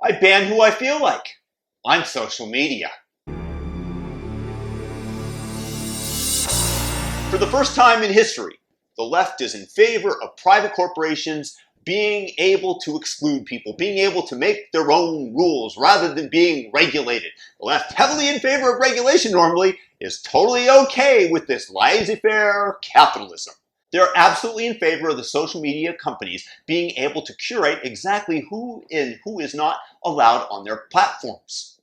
I ban who I feel like. I'm social media. For the first time in history, the left is in favor of private corporations being able to exclude people, being able to make their own rules rather than being regulated. The left, heavily in favor of regulation normally, is totally okay with this laissez-faire capitalism. They're absolutely in favor of the social media companies being able to curate exactly who is not allowed on their platforms.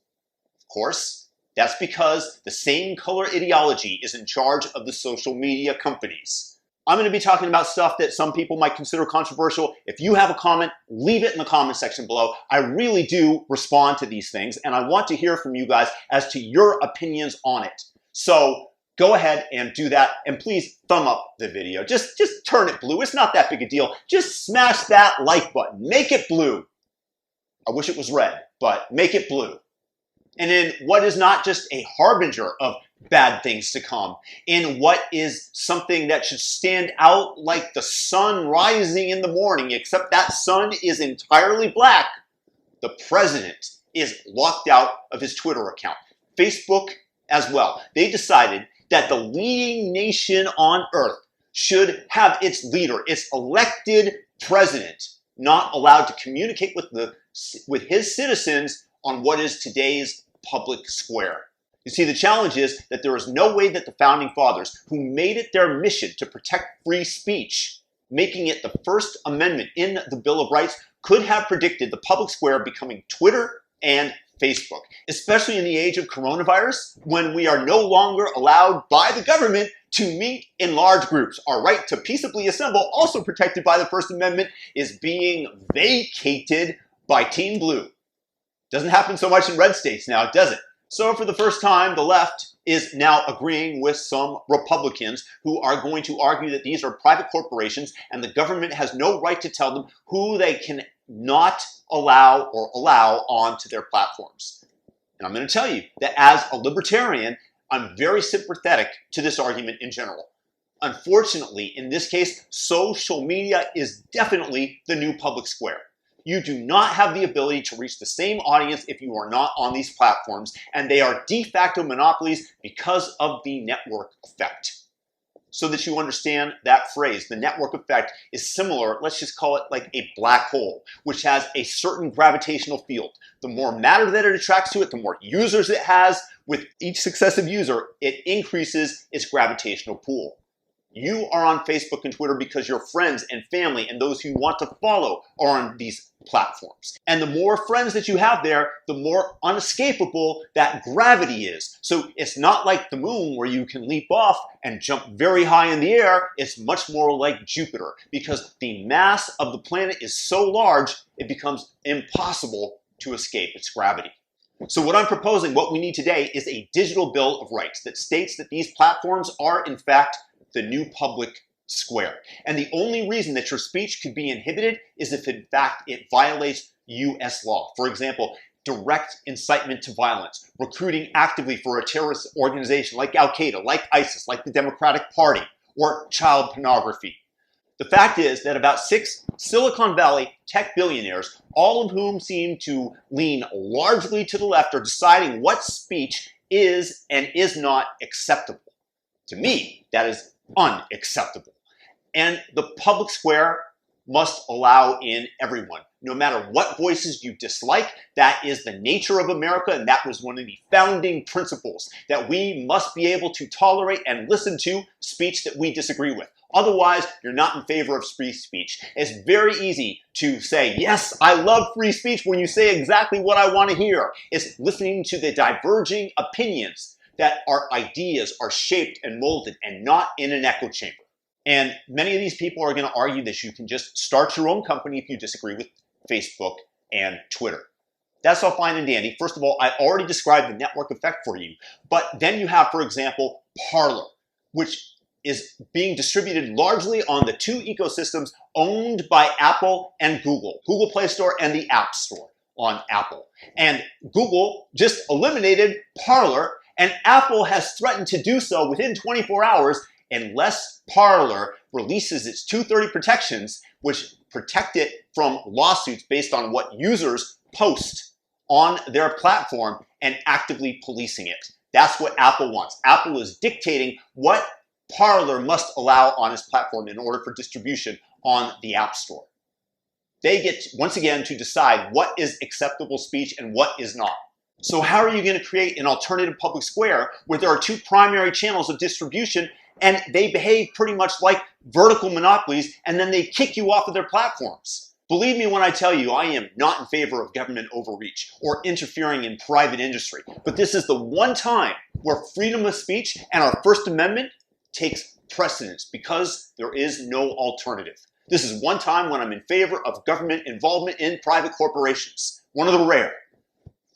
Of course, that's because the same color ideology is in charge of the social media companies. I'm going to be talking about stuff that some people might consider controversial. If you have a comment, leave it in the comment section below. I really do respond to these things, and I want to hear from you guys as to your opinions on it. So go ahead and do that, and please thumb up the video. Just turn it blue. It's not that big a deal. Just smash that like button. Make it blue. I wish it was red, but make it blue. And in what is not just a harbinger of bad things to come, in what is something that should stand out like the sun rising in the morning, except that sun is entirely black, the president is locked out of his Twitter account. Facebook as well. They decided that the leading nation on earth should have its leader, its elected president, not allowed to communicate with his citizens on what is today's public square. You see, the challenge is that there is no way that the Founding Fathers, who made it their mission to protect free speech, making it the First Amendment in the Bill of Rights, could have predicted the public square becoming Twitter and Facebook, especially in the age of coronavirus, when we are no longer allowed by the government to meet in large groups. Our right to peaceably assemble, also protected by the First Amendment, is being vacated by Team Blue. Doesn't happen so much in red states now, does it? So for the first time, the left is now agreeing with some Republicans who are going to argue that these are private corporations and the government has no right to tell them who they can not allow or allow onto their platforms. And I'm going to tell you that as a libertarian, I'm very sympathetic to this argument in general. Unfortunately, in this case, social media is definitely the new public square. You do not have the ability to reach the same audience if you are not on these platforms, and they are de facto monopolies because of the network effect. So that you understand that phrase, the network effect is similar, let's just call it like a black hole, which has a certain gravitational field. The more matter that it attracts to it, the more users it has. With each successive user, it increases its gravitational pull. You are on Facebook and Twitter because your friends and family and those who you want to follow are on these platforms. And the more friends that you have there, the more unescapable that gravity is. So it's not like the moon where you can leap off and jump very high in the air. It's much more like Jupiter because the mass of the planet is so large, it becomes impossible to escape its gravity. So what I'm proposing, what we need today, is a digital Bill of Rights that states that these platforms are, in fact, the new public square. And the only reason that your speech could be inhibited is if in fact it violates US law. For example, direct incitement to violence, recruiting actively for a terrorist organization like Al-Qaeda, like ISIS, like the Democratic Party, or child pornography. The fact is that about 6 Silicon Valley tech billionaires, all of whom seem to lean largely to the left, are deciding what speech is and is not acceptable. To me, that is unacceptable. And the public square must allow in everyone, no matter what voices you dislike. That is the nature of America, and that was one of the founding principles, that we must be able to tolerate and listen to speech that we disagree with. Otherwise, you're not in favor of free speech. It's very easy to say, yes, I love free speech when you say exactly what I want to hear. It's listening to the diverging opinions that our ideas are shaped and molded and not in an echo chamber. And many of these people are going to argue that you can just start your own company if you disagree with Facebook and Twitter. That's all fine and dandy. First of all, I already described the network effect for you. But then you have, for example, Parler, which is being distributed largely on the two ecosystems owned by Apple and Google, Google Play Store and the App Store on Apple. And Google just eliminated Parler, and Apple has threatened to do so within 24 hours unless Parler releases its 230 protections, which protect it from lawsuits based on what users post on their platform and actively policing it. That's what Apple wants. Apple is dictating what Parler must allow on its platform in order for distribution on the App Store. They get, once again, to decide what is acceptable speech and what is not. So how are you going to create an alternative public square where there are two primary channels of distribution and they behave pretty much like vertical monopolies and then they kick you off of their platforms? Believe me when I tell you, I am not in favor of government overreach or interfering in private industry. But this is the one time where freedom of speech and our First Amendment takes precedence because there is no alternative. This is one time when I'm in favor of government involvement in private corporations. One of the rare.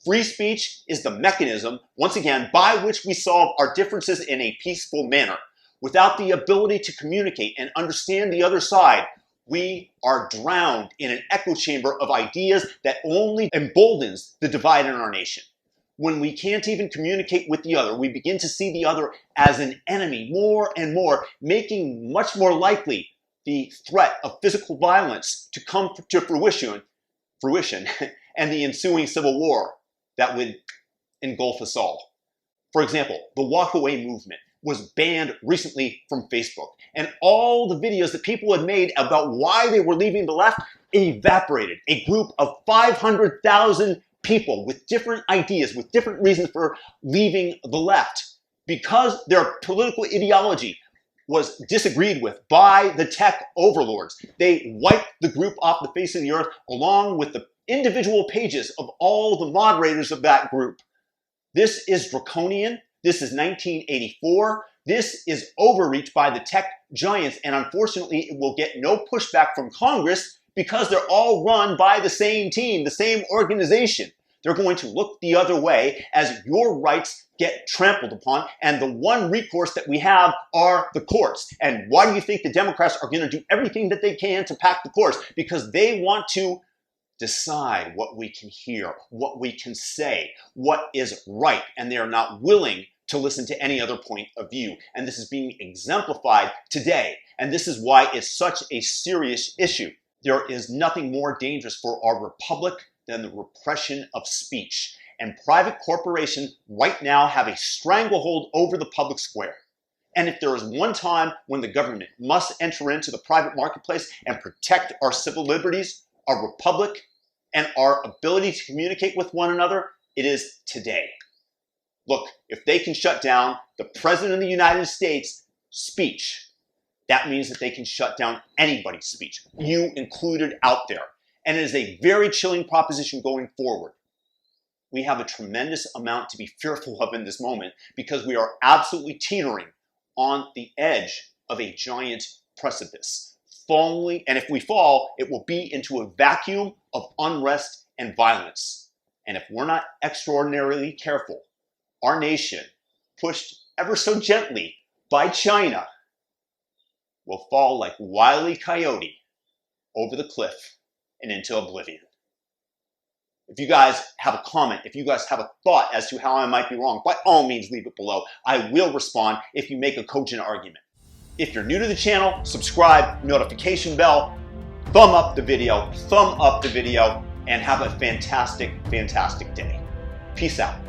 Free speech is the mechanism, once again, by which we solve our differences in a peaceful manner. Without the ability to communicate and understand the other side, we are drowned in an echo chamber of ideas that only emboldens the divide in our nation. When we can't even communicate with the other, we begin to see the other as an enemy more and more, making much more likely the threat of physical violence to come to fruition and the ensuing civil war that would engulf us all. For example, the walkaway movement was banned recently from Facebook, and all the videos that people had made about why they were leaving the left evaporated. A group of 500,000 people with different ideas, with different reasons for leaving the left, because their political ideology was disagreed with by the tech overlords. They wiped the group off the face of the earth along with the individual pages of all the moderators of that group. This is draconian. This is 1984. This is overreach by the tech giants, and unfortunately, it will get no pushback from Congress because they're all run by the same team, the same organization. They're going to look the other way as your rights get trampled upon, and the one recourse that we have are the courts. And why do you think the Democrats are going to do everything that they can to pack the courts? Because they want to decide what we can hear, what we can say, what is right, and they are not willing to listen to any other point of view. And this is being exemplified today, and this is why it's such a serious issue. There is nothing more dangerous for our republic than the repression of speech. And private corporations right now have a stranglehold over the public square. And if there is one time when the government must enter into the private marketplace and protect our civil liberties, our republic, and our ability to communicate with one another, it is today. Look, if they can shut down the President of the United States' speech, that means that they can shut down anybody's speech, you included out there. And it is a very chilling proposition going forward. We have a tremendous amount to be fearful of in this moment because we are absolutely teetering on the edge of a giant precipice. Falling, and if we fall, it will be into a vacuum of unrest and violence. And if we're not extraordinarily careful, our nation, pushed ever so gently by China, will fall like Wile E. Coyote over the cliff and into oblivion. If you guys have a comment, if you guys have a thought as to how I might be wrong, by all means leave it below. I will respond if you make a cogent argument. If you're new to the channel, subscribe, notification bell, thumb up the video, and have a fantastic, fantastic day. Peace out.